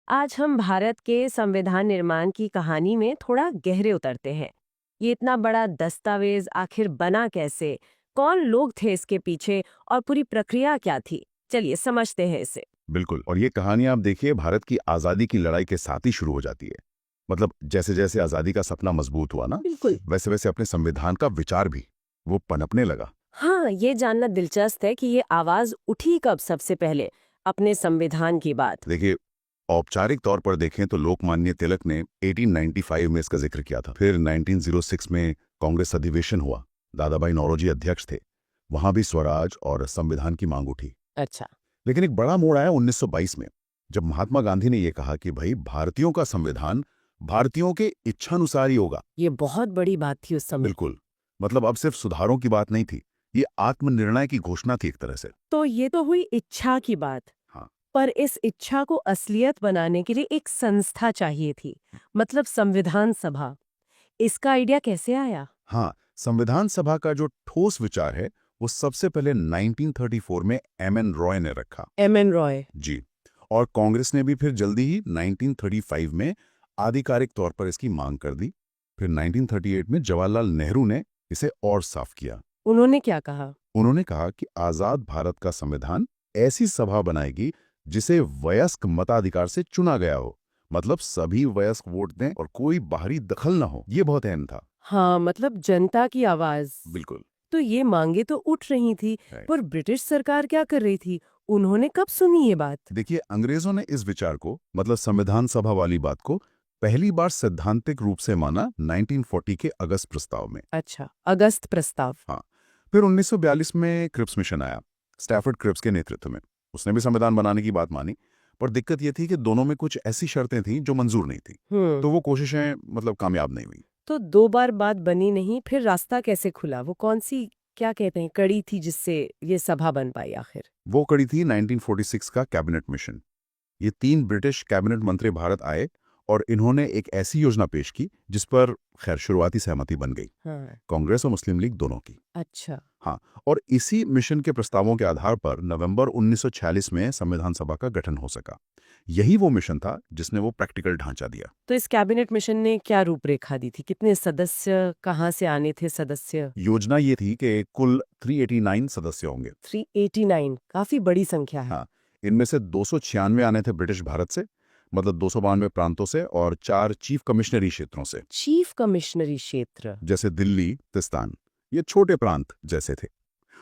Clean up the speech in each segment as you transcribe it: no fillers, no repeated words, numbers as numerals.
आज हम भारत के संविधान निर्माण की कहानी में थोड़ा गहरे उतरते हैं। ये इतना बड़ा दस्तावेज आखिर बना कैसे, कौन लोग थे इसके पीछे और पूरी प्रक्रिया क्या थी? चलिए समझते हैं इसे। बिल्कुल। और ये कहानी आप देखिए भारत की आज़ादी की लड़ाई के साथ ही शुरू हो जाती है। मतलब जैसे जैसे आज़ादी का सपना मजबूत हुआ ना, बिल्कुल। वैसे वैसे अपने संविधान का विचार भी वो पनपने लगा। हाँ, ये जानना दिलचस्प है कि ये आवाज उठी कब सबसे पहले, अपने संविधान की बात। देखिए, औपचारिक तौर पर देखें तो लोकमान्य तिलक ने 1895 में इसका जिक्र किया था। फिर 1906 में कांग्रेस अधिवेशन हुआ, दादा भाई नौरोजी अध्यक्ष थे। वहां भी स्वराज और संविधान की मांग उठी। अच्छा। लेकिन एक बड़ा मोड़ आया 1922 में, जब महात्मा गांधी ने यह कहा कि भाई भारतीयों का संविधान भारतीयों के इच्छानुसार ही होगा। ये बहुत बड़ी बात थी उस समय। बिल्कुल। मतलब अब सिर्फ सुधारों की बात नहीं थी, ये आत्मनिर्णय की घोषणा थी एक तरह से। तो ये तो हुई इच्छा की बात। हाँ। पर इस इच्छा को असलियत बनाने के लिए एक संस्था चाहिए थी, मतलब संविधान सभा। इसका आइडिया कैसे आया? हाँ, संविधान सभा का जो ठोस विचार है वो सबसे पहले 1934 में एम एन रॉय ने रखा। एम.एन. रॉय। जी। और कांग्रेस ने भी फिर जल्दी ही 1935 में आधिकारिक तौर पर इसकी मांग कर दी। फिर 1938 में जवाहरलाल नेहरू ने इसे और साफ किया। उन्होंने क्या कहा? उन्होंने कहा कि आजाद भारत का संविधान ऐसी सभा बनाएगी जिसे वयस्क मताधिकार से चुना गया हो। मतलब सभी वयस्क वोट दें और कोई बाहरी दखल ना हो। ये बहुत अहम था। हाँ, मतलब जनता की आवाज। बिल्कुल। तो ये मांगे तो उठ रही थी, राइट। पर ब्रिटिश सरकार क्या कर रही थी? उन्होंने कब सुनी ये बात? देखिए, अंग्रेजों ने इस विचार को, मतलब संविधान सभा वाली बात को, पहली बार सैद्धांतिक रूप से माना 1940 के अगस्त प्रस्ताव में। अच्छा, अगस्त प्रस्ताव। हाँ। फिर 1942 में क्रिप्स मिशन आया, स्टैफर्ड क्रिप्स के नेतृत्व में। उसने भी संविधान बनाने की बात मानी, पर दिक्कत यह थी कि दोनों में कुछ ऐसी शर्तें थीं जो मंजूर नहीं थी। हम्म। तो वो कोशिशें मतलब कामयाब नहीं हुई। तो दो बार बात बनी नहीं, फिर रास्ता कैसे खुला? वो कौन सी, क्या कहते हैं, कड़ी थी जिससे ये सभा बन पाई आखिर? वो कड़ी थी 1946 का कैबिनेट मिशन। ये 3 ब्रिटिश कैबिनेट मंत्री भारत आए और इन्होंने एक ऐसी योजना पेश की जिस पर खैर शुरुआती सहमति बन गई, हाँ। कांग्रेस और मुस्लिम लीग दोनों की। अच्छा। हाँ। और इसी मिशन के प्रस्तावों के आधार पर नवंबर 1946 में संविधान सभा का गठन हो सका। यही वो मिशन था जिसने वो प्रैक्टिकल ढांचा दिया। तो इस कैबिनेट मिशन ने क्या रूपरेखा दी थी? कितने सदस्य, कहाँ से आने थे सदस्य? योजना ये थी कि कुल 389 सदस्य होंगे। 389 काफी बड़ी संख्या है। हाँ। इनमें से 296 आने थे ब्रिटिश भारत से, मतलब 292 प्रांतों से, और 4 चीफ कमिश्नरी क्षेत्रों से, चीफ कमिश्नरी क्षेत्र। जैसे दिल्ली, तिस्तान। ये छोटे प्रांत जैसे थे।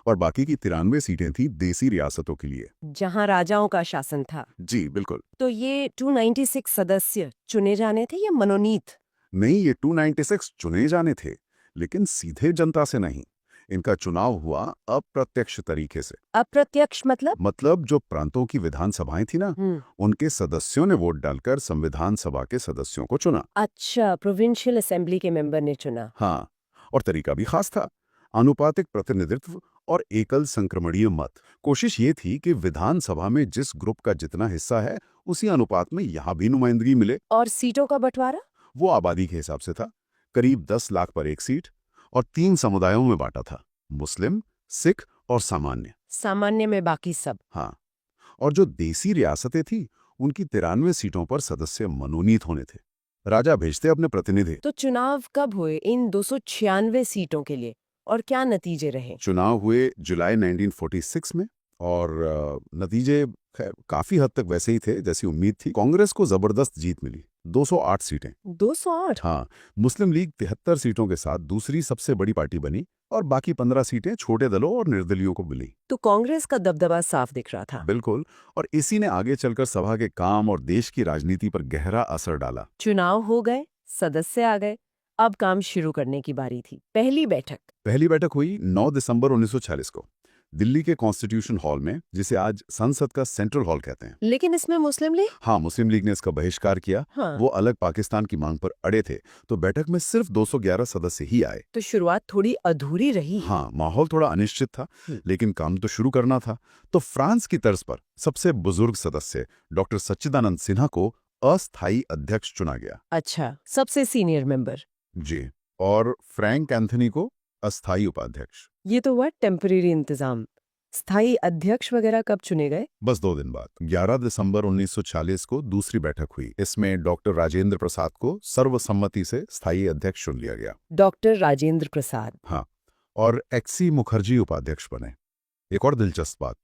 और बाकी की 93 सीटें थी देसी रियासतों के लिए। जहां राजाओं का शासन था। जी बिल्कुल। तो ये 296 सदस्य चुने जाने थे या मनोनीत? नहीं, ये 296 चुने जाने थे, लेकिन सीधे जनता से नहीं। इनका चुनाव हुआ अप्रत्यक्ष तरीके से। अप्रत्यक्ष मतलब? मतलब जो प्रांतों की विधानसभाएं थी ना, हम्म। उनके सदस्यों ने वोट डालकर संविधान सभा के सदस्यों को चुना। अच्छा, प्रोविंशियल असेंबली के मेंबर ने चुना। हाँ। और तरीका भी खास था, अनुपातिक प्रतिनिधित्व और एकल संक्रमणीय मत। कोशिश ये थी कि विधानसभा में जिस ग्रुप का जितना हिस्सा है उसी अनुपात में यहाँ भी नुमाइंदगी मिले। और सीटों का बंटवारा? वो आबादी के हिसाब से था, करीब 10 लाख पर एक सीट, और 3 समुदायों में बांटा था, मुस्लिम, सिख और सामान्य। सामान्य में बाकी सब। हाँ। और जो देसी रियासतें थी, उनकी 93 सीटों पर सदस्य मनोनीत होने थे। राजा भेजते अपने प्रतिनिधि। तो चुनाव कब हुए इन 296 सीटों के लिए, और क्या नतीजे रहे? चुनाव हुए जुलाई 1946 में, और नतीजे खैर काफी हद तक वैसे ही थे जैसी उम्मीद थी। कांग्रेस को जबरदस्त जीत मिली, 208 सीटें। 208? हाँ। मुस्लिम लीग 73 सीटों के साथ दूसरी सबसे बड़ी पार्टी बनी, और बाकी 15 सीटें छोटे दलों और निर्दलियों को मिली। तो कांग्रेस का दबदबा साफ दिख रहा था। बिल्कुल। और इसी ने आगे चलकर सभा के काम और देश की राजनीति पर गहरा असर डाला। चुनाव हो गए, सदस्य आ गए, अब काम शुरू करने की बारी थी। पहली बैठक। पहली बैठक हुई 9 दिसंबर 1946 को, दिल्ली के कॉन्स्टिट्यूशन हॉल में, जिसे आज संसद का सेंट्रल हॉल कहते हैं। लेकिन इसमें मुस्लिम लीग? हाँ, मुस्लिम लीग ने इसका बहिष्कार किया। हाँ। वो अलग पाकिस्तान की मांग पर अड़े थे, तो बैठक में सिर्फ 211 सदस्य ही आए। तो शुरुआत थोड़ी अधूरी रही। हाँ, माहौल थोड़ा अनिश्चित था, हम्म। लेकिन काम तो शुरू करना था। तो फ्रांस की तर्ज पर सबसे बुजुर्ग सदस्य डॉक्टर सच्चिदानंद सिन्हा को अस्थायी अध्यक्ष चुना गया। अच्छा, सबसे सीनियर मेंबर। जी। और फ्रैंक एंथनी को अस्थायी उपाध्यक्ष। ये तो हुआ टेम्परेरी इंतजाम। स्थायी अध्यक्ष वगैरह कब चुने गए? बस 2 दिन बाद 11 दिसंबर 1940 को दूसरी बैठक हुई। इसमें डॉक्टर राजेंद्र प्रसाद को सर्वसम्मति से स्थायी अध्यक्ष चुन लिया गया। डॉक्टर राजेंद्र प्रसाद। हाँ, और एक्सी मुखर्जी उपाध्यक्ष बने। एक और दिलचस्प बात,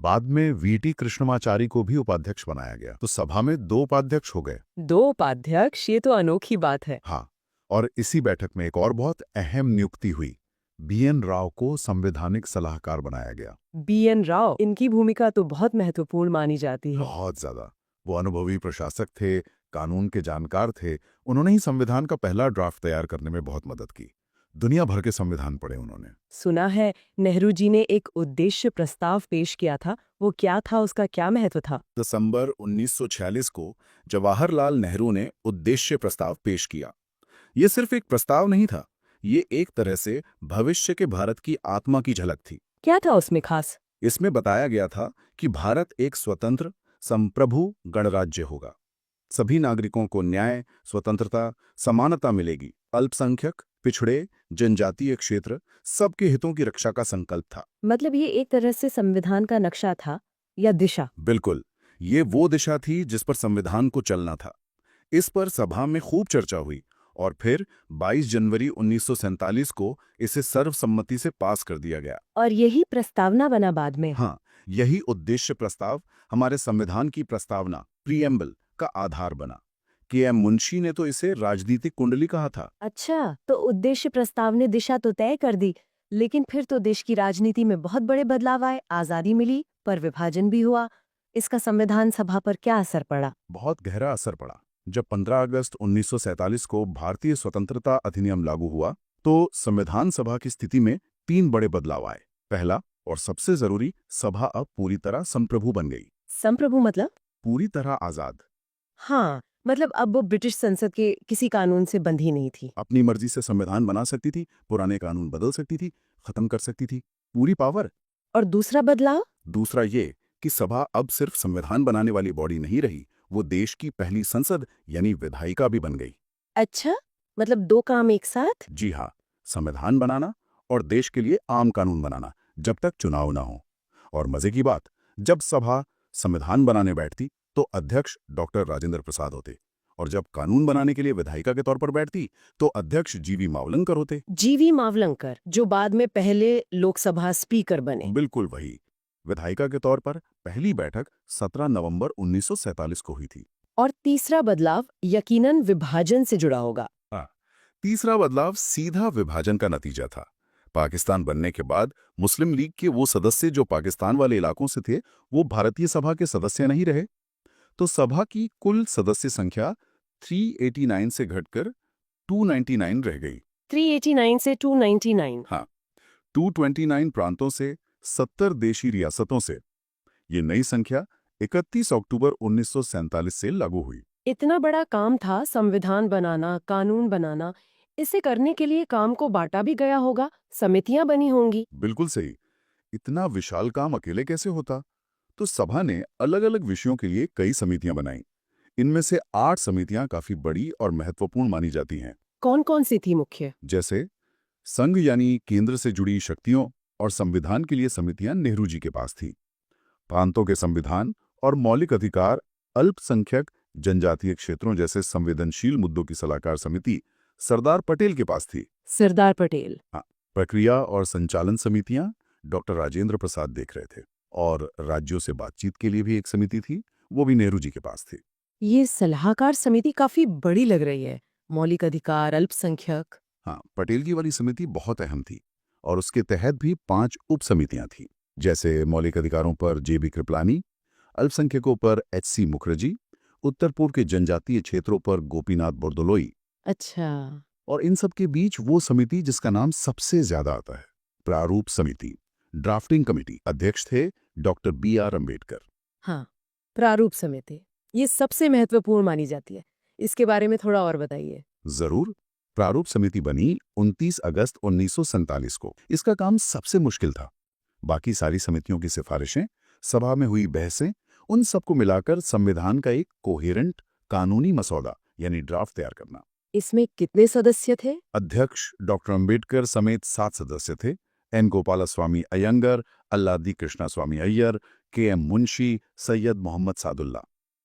बाद में वीटी कृष्णमाचारी को भी उपाध्यक्ष बनाया गया, तो सभा में 2 उपाध्यक्ष हो गए। 2 उपाध्यक्ष, ये तो अनोखी बात है। हाँ, और इसी बैठक में एक और बहुत अहम नियुक्ति हुई। बीएन राव को संवैधानिक सलाहकार बनाया गया। बीएन राव, इनकी भूमिका तो बहुत महत्वपूर्ण मानी जाती है। बहुत ज्यादा। वो अनुभवी प्रशासक थे, कानून के जानकार थे। उन्होंने ही संविधान का पहला ड्राफ्ट तैयार करने में बहुत मदद की। दुनिया भर के संविधान पढ़े उन्होंने। सुना है नेहरू जी ने एक उद्देश्य प्रस्ताव पेश किया था, वो क्या था, उसका क्या महत्व था? दिसंबर 1946 को जवाहरलाल नेहरू ने उद्देश्य प्रस्ताव पेश किया। ये सिर्फ एक प्रस्ताव नहीं था, ये एक तरह से भविष्य के भारत की आत्मा की झलक थी। क्या था उसमें खास? इसमें बताया गया था कि भारत एक स्वतंत्र संप्रभु गणराज्य होगा। सभी नागरिकों को न्याय, स्वतंत्रता, समानता मिलेगी। अल्पसंख्यक, पिछड़े, जनजातीय क्षेत्र, सबके हितों की रक्षा का संकल्प था। मतलब ये एक तरह से संविधान का नक्शा था या दिशा? बिल्कुल, ये वो दिशा थी जिस पर संविधान को चलना था। इस पर सभा में खूब चर्चा हुई और फिर 22 जनवरी 1947 को इसे सर्वसम्मति से पास कर दिया गया। और यही प्रस्तावना बना बाद में? हाँ, यही उद्देश्य प्रस्ताव हमारे संविधान की प्रस्तावना, प्रीएम्बल का आधार बना। के.एम. मुंशी ने तो इसे राजनीतिक कुंडली कहा था। अच्छा, तो उद्देश्य प्रस्ताव ने दिशा तो तय कर दी, लेकिन फिर तो देश की राजनीति में बहुत बड़े बदलाव आए, आजादी मिली, पर विभाजन भी हुआ। इसका संविधान सभा पर क्या असर पड़ा? बहुत गहरा असर पड़ा। जब 15 अगस्त 1947 को भारतीय स्वतंत्रता अधिनियम लागू हुआ, तो संविधान सभा की स्थिति में 3 बड़े बदलाव आए। पहला और सबसे जरूरी, सभा अब पूरी तरह संप्रभु बन गई। संप्रभु मतलब? पूरी तरह आजाद। हाँ, मतलब अब वो ब्रिटिश संसद के किसी कानून से बंधी नहीं थी। अपनी मर्जी से संविधान बना सकती थी, पुराने कानून बदल सकती थी, खत्म कर सकती थी। पूरी पावर। और दूसरा बदलाव? दूसरा ये कि सभा अब सिर्फ संविधान बनाने वाली बॉडी नहीं रही, वो देश की पहली संसद यानी विधायिका भी बन गई। अच्छा, मतलब 2 काम एक साथ? जी हाँ, संविधान बनाना और देश के लिए आम कानून बनाना, जब तक चुनाव ना हो। और मजे की बात, जब सभा संविधान बनाने बैठती तो अध्यक्ष डॉक्टर राजेंद्र प्रसाद होते, और जब कानून बनाने के लिए विधायिका के तौर पर बैठती तो अध्यक्ष जीवी मावलंकर होते। जीवी मावलंकर, जो बाद में पहले लोकसभा स्पीकर बने। बिल्कुल वही। विधायिका के तौर पर पहली बैठक 17 नवंबर 1947 को हुई थी। और तीसरा बदलाव यकीनन विभाजन से जुड़ा होगा। हाँ, तीसरा बदलाव सीधा विभाजन का नतीजा था। पाकिस्तान बनने के बाद मुस्लिम लीग के वो सदस्य जो पाकिस्तान वाले इलाकों से थे, वो भारतीय सभा के सदस्य नहीं रहे। तो सभा की कुल सदस्य संख्या 389 से घटकर 299 रह गई। 389 से 299। हाँ, 229 प्रांतों से 70 देशी रियासतों से। ये नई संख्या 31 अक्टूबर 1947 से लागू हुई। इतना बड़ा काम था संविधान बनाना, कानून बनाना। इसे करने के लिए काम को बांटा भी गया होगा, समितियां बनी होंगी। बिल्कुल सही। इतना विशाल काम अकेले कैसे होता? तो सभा ने अलग अलग विषयों के लिए कई समितियां बनाई। इनमें से 8 समितियां काफी बड़ी और महत्वपूर्ण मानी जाती हैं। कौन कौन सी थी मुख्य? जैसे संघ यानी केंद्र से जुड़ी शक्तियों और संविधान के लिए समितियां नेहरू जी के पास थी। प्रांतों के संविधान और मौलिक अधिकार, अल्पसंख्यक, जनजातीय क्षेत्रों जैसे संवेदनशील मुद्दों की सलाहकार समिति सरदार पटेल के पास थी। सरदार पटेल। हाँ, प्रक्रिया और संचालन समितियां डॉक्टर राजेंद्र प्रसाद देख रहे थे। और राज्यों से बातचीत के लिए भी एक समिति थी, वो भी नेहरू जी के पास थी। ये सलाहकार समिति काफी बड़ी लग रही है। मौलिक अधिकार, अल्पसंख्यक। हाँ, पटेल की वाली समिति बहुत अहम थी और उसके तहत भी 5 उप समितियां थी, जैसे मौलिक अधिकारों पर जे.बी. कृपलानी, अल्पसंख्यकों पर एच.सी. मुखर्जी, उत्तर पूर्व के जनजातीय क्षेत्रों पर गोपीनाथ बोरदोलोई। अच्छा। और इन सब के बीच वो समिति जिसका नाम सबसे ज्यादा आता है, प्रारूप समिति, ड्राफ्टिंग कमेटी। अध्यक्ष थे डॉक्टर बी.आर. अम्बेडकर। हाँ, प्रारूप समिति, ये सबसे महत्वपूर्ण मानी जाती है। इसके बारे में थोड़ा और बताइए। जरूर। प्रारूप समिति बनी 29 अगस्त 1947 को। इसका काम सबसे मुश्किल था। बाकी सारी समितियों की सिफारिशें, सभा में हुई बहसें, उन सबको मिलाकर संविधान का एक कोहेरेंट कानूनी मसौदा यानी ड्राफ्ट तैयार करना। इसमें कितने सदस्य थे? अध्यक्ष डॉक्टर अम्बेडकर समेत 7 सदस्य थे, एन गोपालस्वामी अयंगर, अल्लादी कृष्णा स्वामी अय्यर, के एम मुंशी, सैयद मोहम्मद सादुल्ला।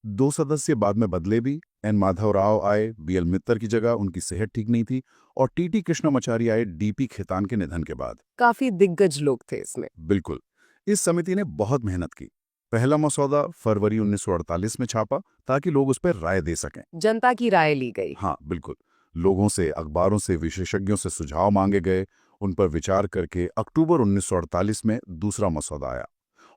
2 सदस्य बाद में बदले भी। एन माधव राव आए बी एल मित्तर की जगह, उनकी सेहत ठीक नहीं थी। और टी कृष्णमाचारी आए डीपी खेतान के निधन के बाद। काफी दिग्गज लोग थे इसमें। बिल्कुल। इस समिति ने बहुत मेहनत की। पहला मसौदा फरवरी 1948 में छापा ताकि लोग उस पर राय दे सकें। जनता की राय ली गई। हाँ बिल्कुल। लोगों से, अखबारों से, विशेषज्ञों से सुझाव मांगे गए। उन पर विचार करके अक्टूबर 1948 में दूसरा मसौदा आया।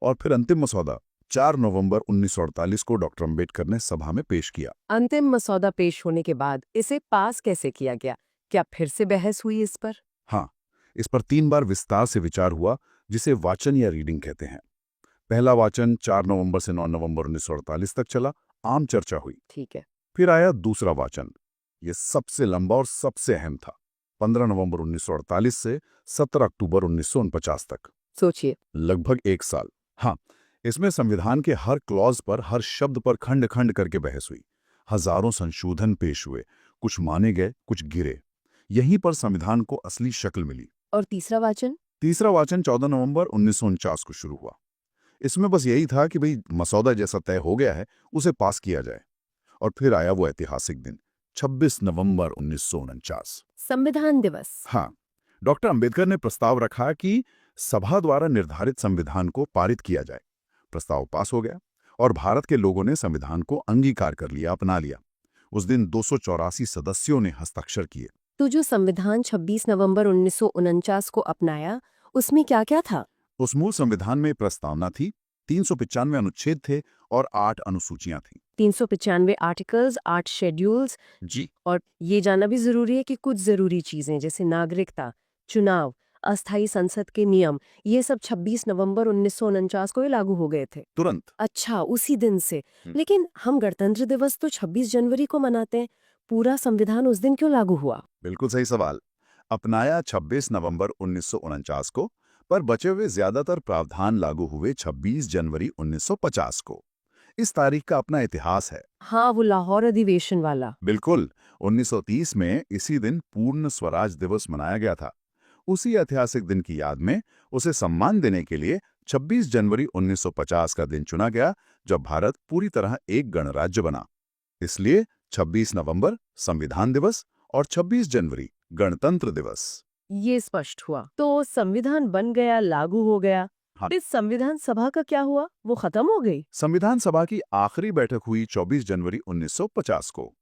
और फिर अंतिम मसौदा 4 नवंबर 1948 को डॉक्टर अंबेडकर ने सभा में पेश किया। अंतिम मसौदा पेश होने के बाद इसे पास कैसे किया गया? क्या फिर से बहस हुई इस पर? हाँ, इस पर 3 बार विस्तार से विचार हुआ, जिसे वाचन या रीडिंग कहते हैं। पहला वाचन 4 नवंबर से 9 नवंबर 1948 तक चला, आम चर्चा हुई। ठीक है। फिर आया दूसरा वाचन। ये सबसे लंबा और सबसे अहम था, 15 नवंबर 1948 से 17 अक्टूबर 1949 तक। सोचिए। लगभग 1 साल। हाँ, इसमें संविधान के हर क्लॉज पर, हर शब्द पर खंड खंड करके बहस हुई। हजारों संशोधन पेश हुए, कुछ माने गए, कुछ गिरे। यहीं पर संविधान को असली शक्ल मिली। और तीसरा वाचन? तीसरा वाचन 14 नवंबर 1949 को शुरू हुआ। इसमें बस यही था कि भाई मसौदा जैसा तय हो गया है, उसे पास किया जाए। और फिर आया वो ऐतिहासिक दिन, 26 नवंबर 1949। संविधान दिवस। हाँ, डॉक्टर अंबेडकर ने प्रस्ताव रखा कि सभा द्वारा निर्धारित संविधान को पारित किया जाए। प्रस्ताव पास हो गया और भारत के लोगों ने संविधान को अंगीकार कर लिया, अपना लिया। उस दिन 284 सदस्यों ने हस्ताक्षर किए। तो जो संविधान 26 नवंबर 1949 को अपनाया, उसमें क्या क्या था? उस मूल संविधान में प्रस्तावना थी, 395 अनुच्छेद थे और 8 अनुसूचियां थीं। 395 आर्टिकल्स, 8 शेड्यूल्स। जी। और ये जानना भी जरूरी है कि कुछ जरूरी चीजें जैसे नागरिकता, चुनाव, अस्थायी संसद के नियम, ये सब 26 नवंबर 1949 को ही लागू हो गए थे। तुरंत। अच्छा, उसी दिन से। लेकिन हम गणतंत्र दिवस तो 26 जनवरी को मनाते हैं। पूरा संविधान उस दिन क्यों लागू हुआ? बिल्कुल सही सवाल। अपनाया 26 नवंबर 1949 को, पर बचे हुए ज्यादातर प्रावधान लागू हुए 26 जनवरी 1950 को। इस तारीख का अपना इतिहास है। हाँ, वो लाहौर अधिवेशन वाला। बिल्कुल। 1930 में इसी दिन पूर्ण स्वराज दिवस मनाया गया था। उसी ऐतिहासिक दिन की याद में उसे सम्मान देने के लिए 26 जनवरी 1950 का दिन चुना गया, जब भारत पूरी तरह एक गणराज्य बना। इसलिए 26 नवंबर संविधान दिवस और 26 जनवरी गणतंत्र दिवस। ये स्पष्ट हुआ। तो संविधान बन गया, लागू हो गया। हाँ। इस संविधान सभा का क्या हुआ? वो खत्म हो गई? संविधान सभा की आखिरी बैठक हुई 24 जनवरी 1950 को।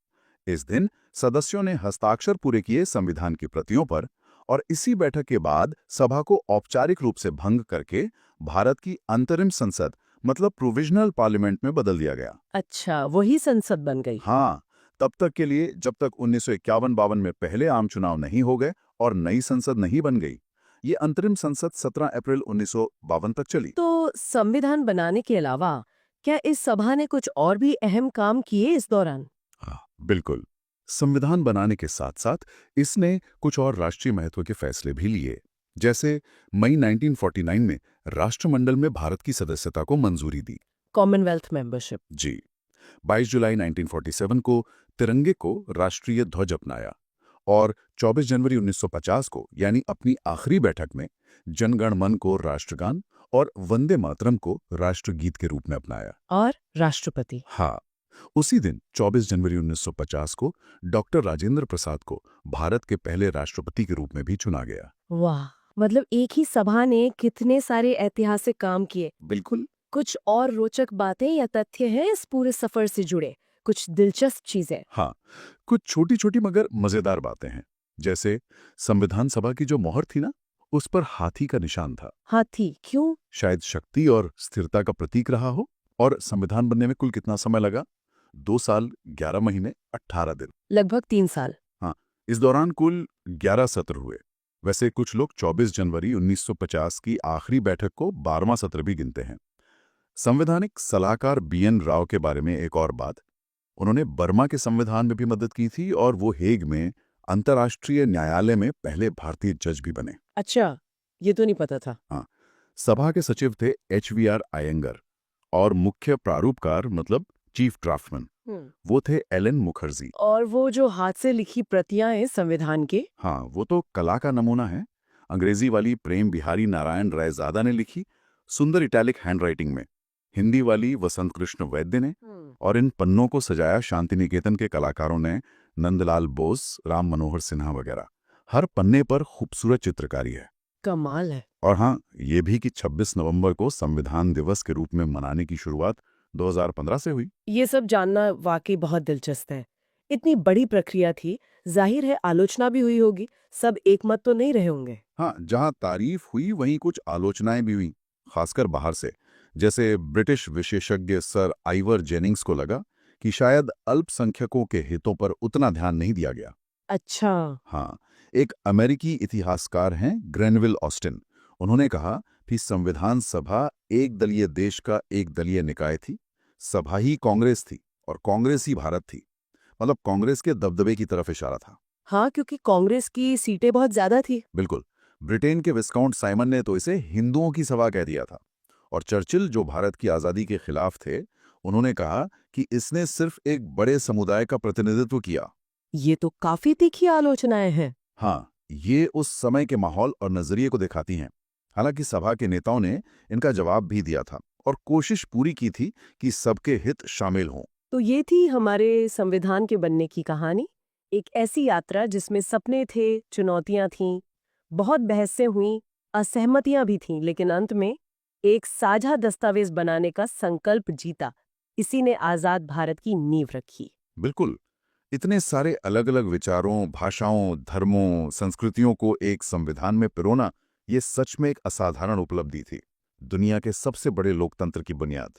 इस दिन सदस्यों ने हस्ताक्षर पूरे किए संविधान की प्रतियों पर, और इसी बैठक के बाद सभा को औपचारिक रूप से भंग करके भारत की अंतरिम संसद, मतलब प्रोविजनल पार्लियामेंट में बदल दिया गया। अच्छा, वही संसद बन गई। हाँ, तब तक के लिए, जब तक 1951-52 में पहले आम चुनाव नहीं हो गए और नई संसद नहीं बन गई। ये अंतरिम संसद 17 अप्रैल 1952 तक चली। तो संविधान बनाने के अलावा क्या इस सभा ने कुछ और भी अहम काम किए इस दौरान? हाँ, बिल्कुल। संविधान बनाने के साथ साथ इसने कुछ और राष्ट्रीय महत्व के फैसले भी लिए। जैसे मई 1949 में राष्ट्रमंडल में भारत की सदस्यता को मंजूरी दी। Commonwealth membership. जी। 22 जुलाई 1947 को तिरंगे को राष्ट्रीय ध्वज अपनाया। और 24 जनवरी 1950 को, यानी अपनी आखिरी बैठक में, जनगण मन को राष्ट्रगान और वंदे मातरम को राष्ट्रगीत के रूप में अपनाया। और राष्ट्रपति। हाँ, उसी दिन 24 जनवरी 1950 को डॉक्टर राजेंद्र प्रसाद को भारत के पहले राष्ट्रपति के रूप में भी चुना गया। वाह, मतलब एक ही सभा ने कितने सारे ऐतिहासिक काम किए। बिल्कुल। कुछ और रोचक बातें या तथ्य हैं इस पूरे सफर से जुड़े? कुछ दिलचस्प चीजें? हाँ, कुछ छोटी छोटी मगर मजेदार बातें हैं। जैसे संविधान सभा की जो मोहर थी ना, उस पर हाथी का निशान था। हाथी क्यों? शायद शक्ति और स्थिरता का प्रतीक रहा हो। और संविधान बनने में कुल कितना समय लगा? 2 साल 11 महीने 18 दिन। लगभग 3 साल। हाँ, इस दौरान कुल 11 सत्र हुए। वैसे कुछ लोग 24 जनवरी 1950 की आखिरी बैठक को 12वां सत्र भी गिनते हैं। संवैधानिक सलाहकार BN राव के बारे में एक और बात, उन्होंने बर्मा के संविधान में भी मदद की थी और वो हेग में अंतर्राष्ट्रीय न्यायालय में पहले भारतीय जज भी बने। अच्छा, ये तो नहीं पता था। हाँ, सभा के सचिव थे HVR अयंगर और मुख्य प्रारूपकार, मतलब चीफ ड्राफ्टमैन, वो थे LN मुखर्जी। और वो जो हाथ से लिखी प्रतियां हैं संविधान के? हाँ, वो तो कला का नमूना है। अंग्रेजी वाली प्रेम बिहारी नारायण रायजादा ने लिखी, सुंदर इटैलिक हैंडराइटिंग में। हिंदी वाली वसंत कृष्ण वैद्य ने। और इन पन्नों को सजाया शांति निकेतन के कलाकारों ने, नंदलाल बोस, राम मनोहर सिन्हा वगैरह। हर पन्ने पर खूबसूरत चित्रकारी है। कमाल है। और हाँ, ये भी कि 26 नवंबर को संविधान दिवस के रूप में मनाने की शुरुआत 2015 से हुई। ये सब जानना वाकई बहुत दिलचस्प है। इतनी बड़ी प्रक्रिया थी, जाहिर है आलोचना भी हुई होगी, सब एकमत तो नहीं रहे होंगे। हाँ, जहाँ तारीफ हुई वहीं कुछ आलोचनाएं भी हुई, खासकर बाहर से। जैसे ब्रिटिश विशेषज्ञ सर आइवर जेनिंग्स को लगा कि शायद अल्पसंख्यकों के हितों पर उतना ध्यान नहीं दिया गया। अच्छा। हाँ, एक अमेरिकी इतिहासकार हैं ग्रेनविल ऑस्टिन। उन्होंने कहा कि संविधान सभा एक दलीय देश का एक दलीय निकाय थी। सभा ही कांग्रेस थी और कांग्रेस ही भारत थी। मतलब कांग्रेस के दबदबे की तरफ इशारा था। हाँ, क्योंकि कांग्रेस की सीटें बहुत ज्यादा थी। बिल्कुल। ब्रिटेन के विस्काउंट साइमन ने तो इसे हिंदुओं की सभा कह दिया था। और चर्चिल, जो भारत की आज़ादी के खिलाफ थे, उन्होंने कहा कि इसने सिर्फ एक बड़े समुदाय का प्रतिनिधित्व किया। ये तो काफी तीखी आलोचनाएं हैं। हाँ, ये उस समय के माहौल और नजरिए को दिखाती हैं। हालांकि सभा के नेताओं ने इनका जवाब भी दिया था और कोशिश पूरी की थी कि सबके हित शामिल हों। तो ये थी हमारे संविधान के बनने की कहानी। एक ऐसी यात्रा जिसमें सपने थे, चुनौतियां थीं, बहुत बहसें हुईं, असहमतियां भी थीं, लेकिन अंत में एक साझा दस्तावेज बनाने का संकल्प जीता। इसी ने आजाद भारत की नींव रखी। बिल्कुल। इतने सारे अलग अलग विचारों, भाषाओं, धर्मों, संस्कृतियों को एक संविधान में पिरोना, ये सच में एक असाधारण उपलब्धि थी। दुनिया के सबसे बड़े लोकतंत्र की बुनियाद।